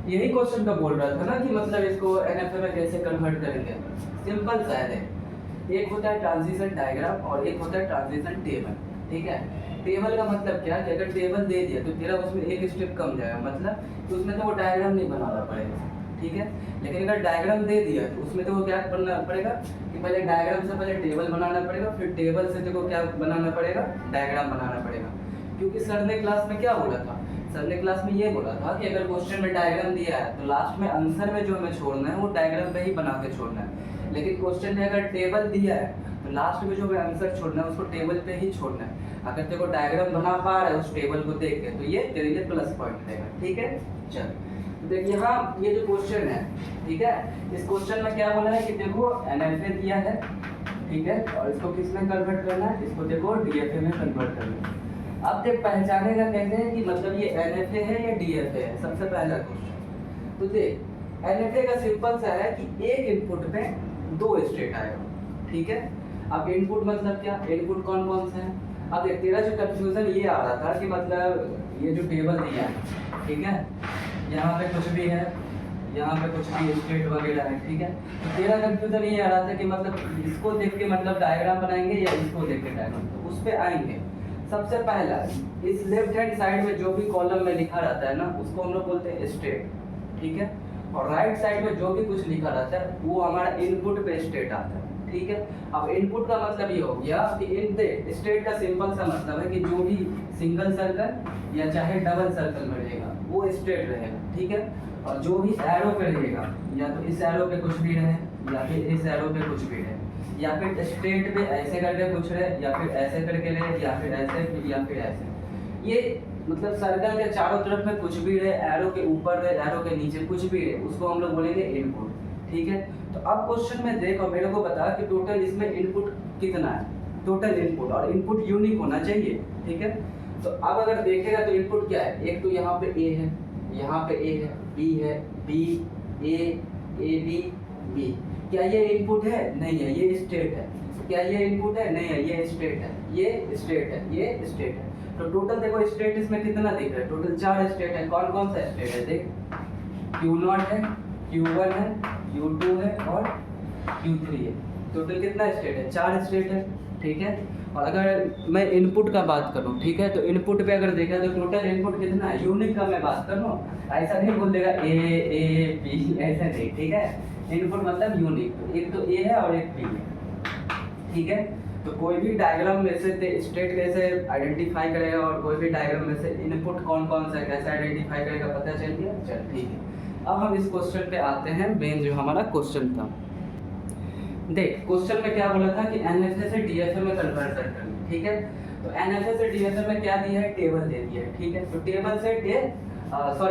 यही क्वेश्चन का बोल रहा था ना कि मतलब इसको एनएफए में कैसे कन्वर्ट करेंगे। सिंपल सा है। एक होता है ट्रांजिशन डायग्राम और एक होता है ट्रांजिशन टेबल। ठीक है, टेबल का मतलब क्या कि अगर टेबल दे दिया तो तेरा उसमें एक स्टेप कम जाएगा, मतलब कि उसमें तो वो डायग्राम नहीं बनाना पड़ेगा। ठीक है, लेकिन अगर डायग्राम दे दिया तो उसमें तो वो क्या बनाना पड़ेगा कि पहले डायग्राम से पहले टेबल बनाना पड़ेगा, फिर टेबल से देखो क्या बनाना पड़ेगा, डायग्राम बनाना पड़ेगा। क्योंकि सर ने क्लास में क्या बोला था, सर ने क्लास में ये बोला था कि अगर क्वेश्चन में डायग्राम दिया है तो लास्ट में आंसर में जो हमें छोड़ना है वो डायग्राम पे ही बना के छोड़ना है। लेकिन क्वेश्चन में अगर टेबल दिया है तो लास्ट में जो हमें आंसर छोड़ना है उसको टेबल पे ही छोड़ना है। अगर तेरे को डायग्राम बना पा रहा है उस टेबल को देख के तो ये तेरे लिए प्लस पॉइंट देगा। ठीक है, चल देखिए यहाँ ये जो क्वेश्चन है, ठीक है, इस क्वेश्चन में क्या बोला है कि देखो एनएफए दिया है, ठीक है, और इसको किस में कन्वर्ट करना है, इसको देखो डीएफए में कन्वर्ट करना है। अब देख पहचानेगा कैसे है कि मतलब ये एनएफए है या डीएफए है, सबसे पहला क्वेश्चन। तो देख एनएफए का सिंपल सा है कि एक इनपुट पे दो स्टेट आएगा। ठीक है, अब इनपुट मतलब क्या, इनपुट कौन कौन से हैं। अब देख तेरा जो कंफ्यूजन ये आ रहा था कि मतलब ये जो टेबल दिया है, ठीक है, यहाँ पे कुछ भी है, यहाँ पे कुछ भी स्टेट वगैरह है। ठीक है, तो तेरा कंफ्यूजन ये आ रहा था कि मतलब इसको देख के मतलब डायग्राम बनाएंगे या इसको देख के डायग्राम, तो उस पे आएंगे। सबसे पहला इस लेफ्ट हैंड साइड में जो भी कॉलम में लिखा रहता है ना उसको हम लोग बोलते हैं स्टेट। ठीक है, और राइट साइड में जो भी कुछ लिखा रहता है वो हमारा इनपुट पे स्टेट आता है। ठीक है, अब इनपुट का मतलब ये हो गया कि इन स्टेट का सिंपल सा मतलब है कि जो भी सिंगल सर्कल या चाहे डबल सर्कल में रहेगा वो स्टेट रहेगा। ठीक है, और जो भी एरो पे रहेगा या तो इस एरो पे कुछ भी रहे या फिर इस एरो पे कुछ भी रहे या फिर स्टेट पे ऐसे करके कुछ रहे या फिर ऐसे करके रहे या फिर ऐसे या फिर ऐसे, ये मतलब सर्कल के चारों तरफ में कुछ भी रहे, एरो के ऊपर रहे, एरो के नीचे कुछ भी रहे, उसको हम लोग बोलेंगे इनपुट। ठीक है, तो अब क्वेश्चन में देखो मेरे को बता कि टोटल इसमें इनपुट कितना है, टोटल इनपुट, और इनपुट यूनिक होना चाहिए। ठीक है, तो अब अगर देखेगा तो इनपुट क्या है, एक तो यहाँ पे ए है, यहाँ पे ए है, बी है, बी ए बी बी, क्या ये इनपुट है, नहीं है, ये स्टेट है। क्या ये इनपुट है, नहीं है, ये स्टेट है, ये स्टेट है, ये स्टेट है। तो टोटल देखो स्टेट इसमें कितना दिख रहा है, टोटल 4 स्टेट है। कौन कौन सा स्टेट है देख, Q0 है, Q1 है, Q2 है और Q3 है। टोटल कितना स्टेट है, 4 स्टेट है। ठीक है, और अगर मैं इनपुट का बात करूं, ठीक है, तो इनपुट पे अगर देखा तो टोटल इनपुट कितना है, यूनिक का मैं बात कर रहा हूँ, ऐसा नहीं बोल देगा ए बी, ऐसा नहीं। ठीक है, इनपुट मतलब यूनिक, तो एक तो ए है और एक बी है। ठीक है, तो कोई भी डायग्राम में से स्टेट कैसे आइडेंटिफाई करेगा और कोई भी डायग्राम में से इनपुट कौन कौन सा कैसे आइडेंटिफाई करेगा, पता चल गया। चल ठीक है, अब हम इस क्वेश्चन पे आते हैं, मेन जो हमारा क्वेश्चन था। देख क्वेश्चन में क्या बोला था कि एनएफए से डीएफए में कन्वर्ट करना। ठीक है, तो एनएफए से डीएफए में क्या दिया है, टेबल दे दिया है। ठीक है, तो टेबल से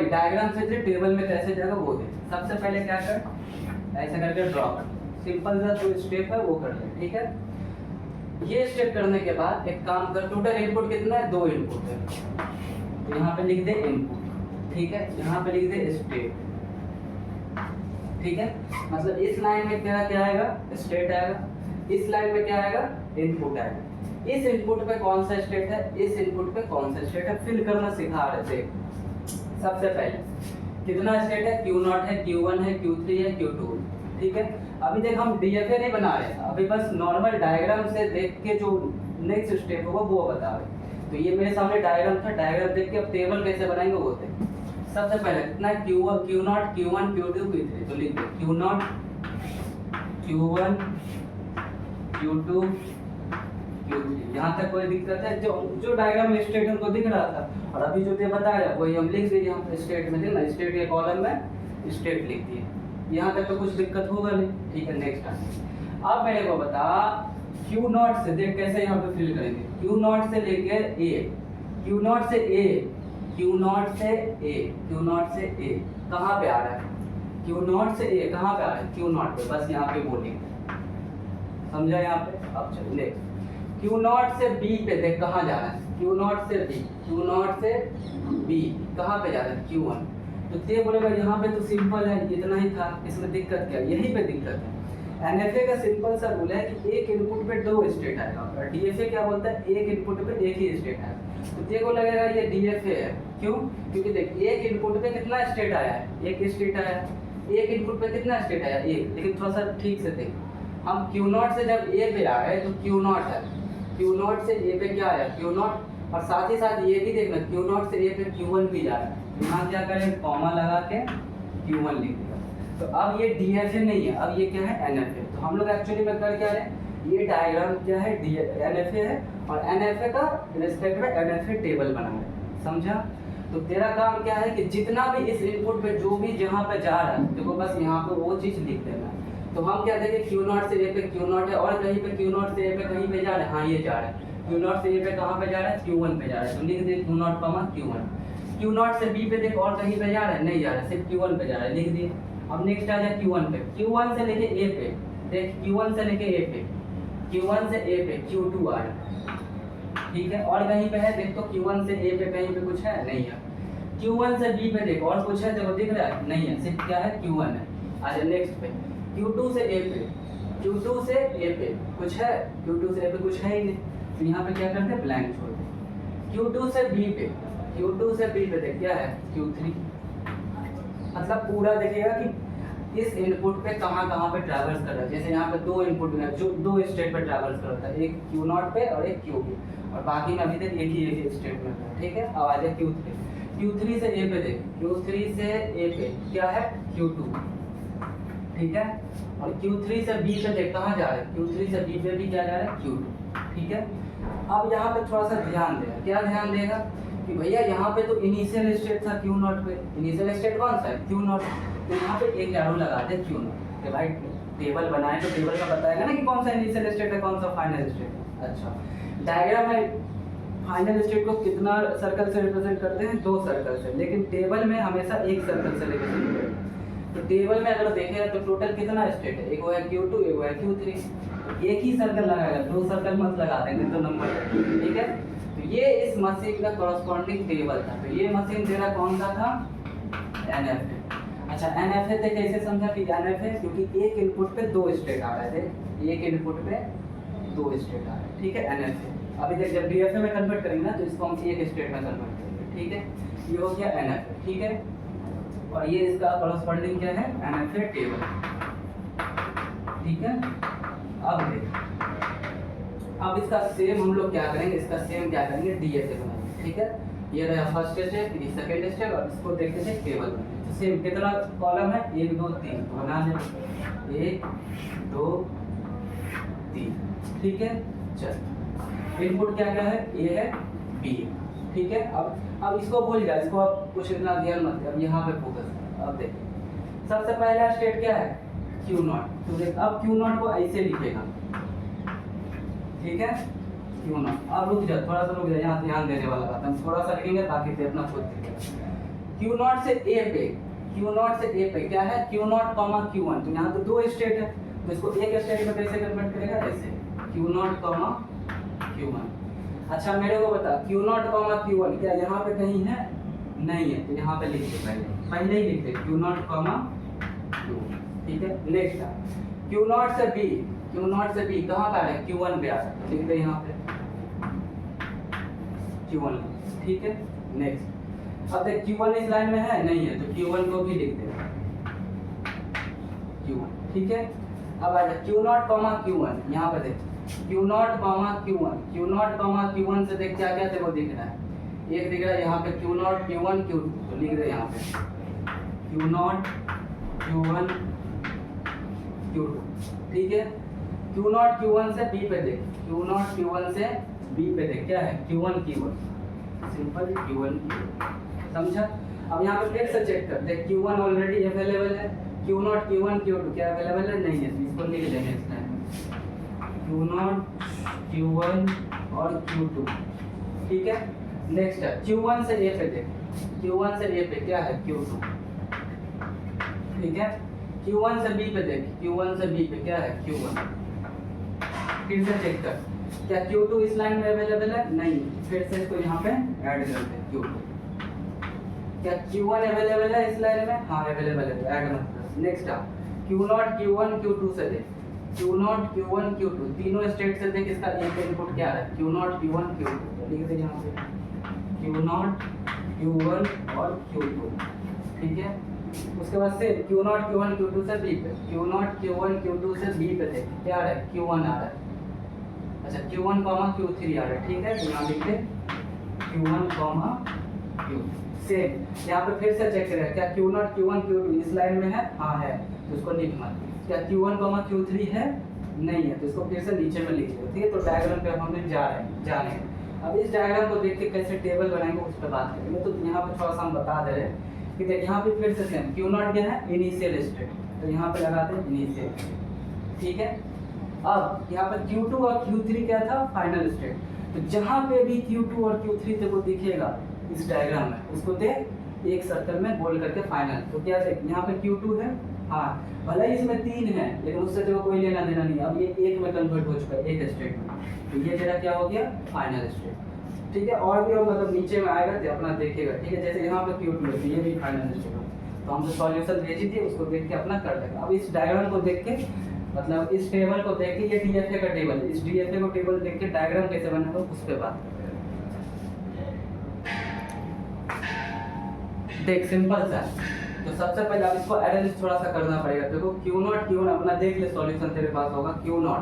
डायग्राम से टेबल में कैसे जाएगा वो दे। सबसे पहले क्या कर, ऐसे करके ड्रॉ कर, सिंपल सा जो स्टेप है वो कर ले। ठीक है, ये स्टेप करने के बाद एक काम कर, टोटल इनपुट कितना है, 2 इनपुट है, तो यहाँ पे लिख दे इनपुट। ठीक है, यहाँ पे लिख दे स्टेट। ठीक है, मतलब इस लाइन में क्या क्या आएगा, स्टेट आएगा, इस लाइन में क्या आएगा, इनपुट आएगा। इस इनपुट पे कौन सा स्टेट है, इस इनपुट पे कौन सा स्टेट है, फिल करना सिखा रहे थे। सबसे पहले कितना स्टेट है, Q0 है, Q1 है, Q3 है, Q2 है। ठीक है, अभी देख हम डीएफए नहीं बना रहे, अभी बस नॉर्मल डायग्राम से देख के जो नेक्स्ट स्टेप होगा वो बता रहे। तो ये मेरे सामने डायग्राम था, डायग्राम देख के अब टेबल कैसे बनाएंगे वो देख। सबसे पहले कितना है, Q0 Q1 Q2 Q3, तो लिख दे Q0 Q1 Q2 Q3। यहाँ तक कोई दिक्कत है, जो डायग्राम में स्टेट उनको दिख रहा था, और अभी जो ये बताया वही हम लिख दिए यहाँ पे स्टेट में, देखना स्टेट के कॉलम में स्टेट लिख दिए। यहाँ तक तो कुछ दिक्कत होगा नहीं। ठीक है, नेक्स्ट आते, अब मेरे को बता Q0 से देख कैसे यहाँ पे फिल करेंगे, Q0 से लेके A, Q0 से A, Q0 से A, Q0 से A कहाँ पे आ रहा है, Q0 से A कहाँ पे आ रहा है, Q0 पे, बस यहाँ पे वो लिख समझा यहाँ पे। अब चलो नेक्स्ट, Q0 से B पे देख कहाँ जा रहा है, Q0 से B, Q0 से B कहाँ पे जा रहा है, Q1। तो ते बोलेगा यहाँ पे तो सिंपल है, इतना ही था, इसमें दिक्कत क्या, यहीं पे दिक्कत है। एनएफए का सिंपल सा रूल है कि एक इनपुट पे 2 स्टेट आएगा और डीएफए क्या बोलता है एक इनपुट पे एक ही स्टेट आएगा। तो देखो लगेगा ये डीएफए है, क्यों? क्योंकि देख एक इनपुट पे कितना स्टेट आया है, एक स्टेट आया है, एक इनपुट पे कितना स्टेट आया, एक। लेकिन थोड़ा सा ठीक से देख, हम Q0 से जब ए पे आए तो Q0 है, Q0 से ए पे क्या आया Q0, और साथ ही साथ ये भी देखना Q0 से ए पे Q1 भी जा रहा है। यहाँ क्या करें, कॉमा लगा के Q1 लिख दिया। तो अब ये डीएफए नहीं है, अब ये क्या है एनएफए। तो हम लोग एक्चुअली में कर क्या रहे हैं, ये डायग्राम क्या है एनएफए है और एनएफए का रिस्पेक्ट में एनएफए टेबल बना है, समझा? तो तेरा काम क्या है कि जितना भी इस इनपुट पे जो भी जहाँ पे जा रहा है देखो बस यहाँ पे वो चीज़ लिख देना। तो हम क्या देखें Q0 से ए पे Q0 है और कहीं पे Q0 से ए पे कहीं पे जा रहा है, हाँ ये जा रहा है Q0 से ए पे कहाँ पे जा रहा है Q1 पे जा रहा है, तो लिख दे Q0 Q1। Q0 से B पे देखो और कहीं पे जा रहा है, नहीं जा रहा है, सिर्फ Q1 पे जा रहा है, लिख दिए। अब नेक्स्ट आ जाए Q1 पे, Q1 से लेके A पे देख, Q1 से लेके A पे, Q1 से A पे Q2 आ रहा है, ठीक है। और कहीं पे है देख तो Q1 से A पे कहीं पे कुछ है, नहीं है। Q1 से B पे देख और कुछ है, देखो दिख रहा है, नहीं है, सिर्फ क्या है Q1 है। आ जाए नेक्स्ट पे, Q2 से A पे, Q2 से A पे कुछ है, Q2 से A पे कुछ है ही नहीं, तो यहाँ पे क्या करते हैं ब्लैंक छोड़ दे। Q2 से B पे, Q2 से B पे देख क्या है Q3, मतलब पूरा देखिएगा कि इस इनपुट पे कहाँ पे ट्रैवल्स कर रहा है। जैसे यहाँ पे 2 इनपुट है जो 2 स्टेट पे ट्रैवल्स कर रहा है, एक Q0 पे और एक Q पे, और बाकी में अभी तक एक ही स्टेट में है, ठीक है। अब आ जाए Q3 से A पे देख, Q3 से A पे क्या है Q2, ठीक है। और Q3 से B पे देख कहाँ जा रहा है, Q3 से B पे भी क्या जा रहा है Q2, ठीक है। अब यहाँ पे थोड़ा सा ध्यान देगा, क्या ध्यान देगा कि भैया यहाँ पे तो इनिशियल स्टेट था Q0 पे, इनिशियल स्टेट कौन सा है Q0, तो यहाँ पे एक एरो लगा दे Q0, कि भाई टेबल बनाए तो टेबल का बताएगा ना कि कौन सा इनिशियल स्टेट है कौन सा फाइनल स्टेट है। अच्छा, डायग्राम में फाइनल स्टेट को कितना सर्कल से रिप्रेजेंट करते हैं, 2 सर्कल से, लेकिन टेबल में हमेशा एक सर्कल से रिप्रेजेंट करते हैं। तो टेबल में अगर देखेगा तो टोटल कितना स्टेट है, एक वो है Q2 एक वो है Q3, एक ही सर्कल लगाएगा, 2 सर्कल मत लगा देंगे तो नंबर, ठीक है। तो ये इस मशीन का कॉरस्पॉन्डिंग टेबल था। तो ये मशीन तेरा कौन सा था, एनएफए। अच्छा, एनएफए से कैसे समझा कि एनएफए, क्योंकि एक इनपुट पे 2 स्टेट आ रहे थे, एक इनपुट पे 2 स्टेट आ रहे हैं, ठीक है एनएफए। अभी देख जब डीएफए में कन्वर्ट करेंगे ना तो इसको हम एक स्टेट में कन्वर्ट करेंगे, ठीक है। ये हो गया एनएफए, ठीक है। और ये इसका कॉरस्पॉन्डिंग क्या है, एनएफए टेबल, ठीक है। अब देख, अब इसका सेम हम लोग क्या करेंगे, इसका सेम क्या करेंगे डीएफए बनाएंगे, ठीक है। ये रहा फर्स्ट स्टेप, ये सेकंड स्टेप, और इसको देखते थे टेबल बनाएंगे। तो सेम कितना कॉलम है, 1 2 3 बना दे, 1 2 3, ठीक है। चल इनपुट क्या क्या है, ए है बी है, ठीक है। अब इसको भूल जा, इसको अब कुछ इतना ध्यान मत दे, अब यहाँ पे फोकस कर। अब देखिए सबसे पहला स्टेट क्या है Q0, तो देख अब Q0 को ऐसे लिखेगा, ठीक है Q0। अब रुक जा, थोड़ा सा रुक जा, यहाँ ध्यान देने वाला बात हम थोड़ा सा लिखेंगे ताकि ते अपना खुद दिखेगा। Q0 से A पे, Q0 से A पे क्या है Q0, Q1, तो यहाँ तो 2 स्टेट है, तो इसको एक स्टेट में कैसे कन्वर्ट करेगा, ऐसे Q0, Q1। अच्छा मेरे को बता Q0, Q1 क्या यहाँ पे कहीं है, नहीं है, तो यहाँ पे लिख दे, पहले ही लिख दे Q0, Q, ठीक है। नेक्स्ट Q0 से B, Q0 से B कहाँ पे आ रहा है, Q1 पे आ रहा है, लिख दे यहाँ पे Q1, ठीक है। नेक्स्ट अब देख Q1 इस लाइन में है, नहीं है, तो Q1 को भी लिख दे Q1, ठीक है। अब आ जा Q0, Q1, यहाँ पे देख Q0, Q1, Q0, Q1 से देख क्या क्या तेरे को दिख रहा है, एक दिख रहा है यहाँ पे Q0, Q1, Q2, तो लिख दे यहाँ पे Q0, Q1, Q2, ठीक है। Q0, Q1 से B पे देख, Q0, Q1 से B पे देख क्या है Q1, Q1, सिंपल Q1, समझा। अब यहाँ पे फिर से चेक कर देख, Q1 ऑलरेडी अवेलेबल है, Q0, Q1, Q2 क्या अवेलेबल है, नहीं है, तो इसको लिख लेंगे इस टाइम Q0, Q1 और Q2, ठीक है। नेक्स्ट है Q1 से A पे देख, Q1 से A पे क्या है Q2, ठीक है। Q1 से B पे देख, Q1 से B पे क्या है Q1, फिर से चेक कर क्या Q2 इस लाइन में अवेलेबल है, नहीं, फिर से इसको यहाँ पे ऐड करते हैं Q2। क्या Q1 अवेलेबल है इस लाइन में, हाँ अवेलेबल है, तो ऐड मत कर। नेक्स्ट आप Q0, Q1, Q2 से देख, Q0 Q1 Q2 तीनों स्टेट से देख इसका एक इनपुट क्या है Q0 Q1 Q2 लिख दे यहाँ पे Q0 Q1 और Q2 ठीक है। उसके बाद से Q0 Q1 Q2 से B पे Q0 Q1 Q2 से B पे देख क्या आ रहा है Q1 आ रहा है। अच्छा Q1 Q3 आ रहा है ठीक है। तो यहाँ लिखते Q1 Q सेम यहाँ पे फिर से चेक करें क्या Q0 Q1 Q2 इस लाइन में है हाँ है तो इसको लिख मत। क्या Q1 Q3 है नहीं है तो इसको फिर से नीचे में लिख दो ठीक है। तो डायग्राम पे हम लोग जाने अब इस डायग्राम को देख के कैसे टेबल बनाएंगे उस पर बात करेंगे। तो यहाँ पे थोड़ा सा हम बता दे रहे हैं कि देख यहाँ पे फिर से सेम Q0 क्या है इनिशियल स्टेट तो यहाँ पे लगाते हैं इनिशियल ठीक है। अब यहाँ पर Q2 और Q3 क्या था फाइनल स्टेट। तो जहाँ पे भी Q2 और Q3 तेरे को दिखेगा इस डायग्राम में उसको देख एक सर्कल में बोल करके फाइनल। तो क्या देख यहाँ पे Q2 है हाँ भले ही इसमें 3 है लेकिन उससे तेरे को कोई लेना देना नहीं। अब ये एक में कन्वर्ट हो चुका है एक स्टेट में तो ये तेरा क्या हो गया फाइनल स्टेट ठीक है। और भी मतलब नीचे में आएगा तो अपना देखेगा ठीक है। जैसे यहाँ पे Q2 है तो ये भी फाइनल स्टेट है तो हम तो सॉल्यूशन भेज दिए उसको देख के अपना कर देगा। अब इस डायग्राम को देख के मतलब इस टेबल को देख के ये DFA का टेबल इस DFA को टेबल देख के डायग्राम कैसे बनेगा उस पर बात करते हैं। देख सिंपल सा तो सबसे पहले आप इसको एनालिसिस थोड़ा सा करना पड़ेगा। देखो Q0 Q1 अपना देख ले सॉल्यूशन तेरे पास होगा Q0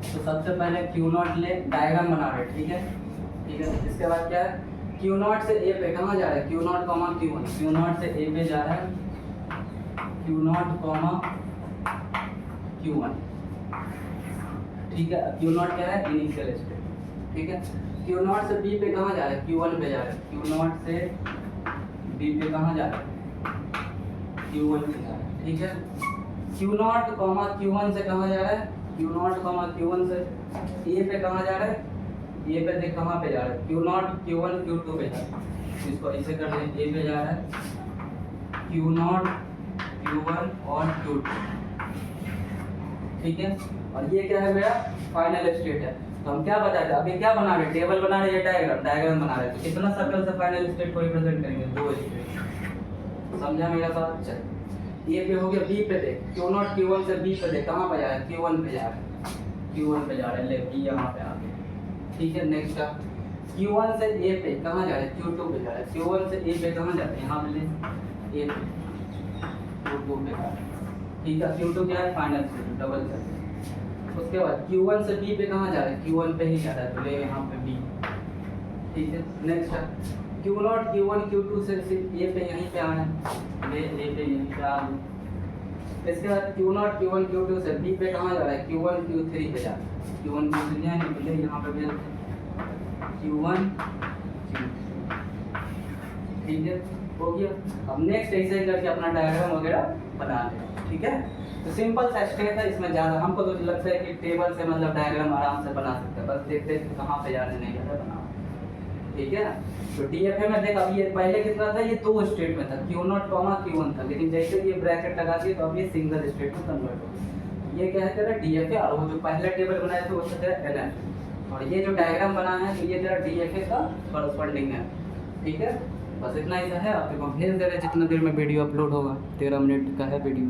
तो सबसे पहले Q0 ले डायग्राम बना रहे ठीक है। इसके बाद क्या है Q0 से A पे कहाँ जा रहा है Q0 Q1 Q0 से A पे जा रहा है Q0 Q1 ठीक है। Q0 क्या है इनिशियल स्टेट ठीक है। Q0 से B पे कहाँ जा रहा है Q1 पे जा रहा है Q0 से B पे कहाँ जा रहा है Q1 पे जा रहा है ठीक है। Q0 Q1 से कहाँ जा रहा है Q0 Q1 से A पे कहाँ जा रहा है A पे देख कहाँ पे जा रहा है Q0 Q1 Q2 पे जा रहा है। इसको ऐसे कर दें A पे जा रहा है Q0 Q1 और Q2 ठीक है। और ये क्या है मेरा फाइनल स्टेट है। तो हम क्या बताए थे अभी क्या बना रहे टेबल बना रहे डायग्राम बना रहे। तो कितना सर्कल से फाइनल स्टेट को रिप्रेजेंट करेंगे 2 स्टेट समझा मेरा बात। चल ये पे हो गया B पे देख Q0 Q1 से B पे देख कहाँ पे जा रहा है Q1 पे जा रहा है Q1 पे जा रहा है ले B यहाँ पे आ गया ठीक है। नेक्स्ट Q1 से A पे कहाँ जा रहा है Q2 पे जा रहा है Q1 से A पे कहाँ जा रहा है यहाँ पे ले A पे Q2 पे जा रहा है ठीक है। Q2 क्या है फाइनल स्टेट डबल सर्कल। उसके बाद Q1 से B पे कहाँ जा रहा है Q1 पे ही जा रहा है तो ले यहाँ पे B ठीक है। नेक्स्ट Q0 Q1 Q2 से सिर्फ A पे यहीं पे आना है ले A पे यहीं पे आ। इसके बाद Q0 Q1 Q2 से B पे कहाँ जा रहा है Q1 Q3 पे जा रहा है Q1 Q3 है निकले यहाँ पे भेज Q1 ठीक है हो गया। अब नेक्स्ट ऐसे करके अपना डायग्राम वगैरह बना लें ठीक है। तो सिंपल सा स्टेप है इसमें ज़्यादा हमको तो लगता है कि टेबल से मतलब डायग्राम आराम से बना सकते हैं बस देखते हैं कि कहाँ पे जाने नहीं जाता बना ठीक है। तो DFA में देख अब ये पहले कितना था ये 2 स्टेट में था Q0 Q1 था लेकिन जैसे ये ब्रैकेट लगा दिए तो अब ये सिंगल स्टेट में कन्वर्ट हो गया। ये क्या है तेरा DFA और वो जो पहले टेबल बनाया था वो तेरा NF और ये जो डायग्राम बना है तो ये तेरा DFA का कॉरस्पॉन्डिंग है ठीक है। बस इतना ही है। आप देखो भेज दे रहे जितना देर में वीडियो अपलोड होगा 13 मिनट का है वीडियो।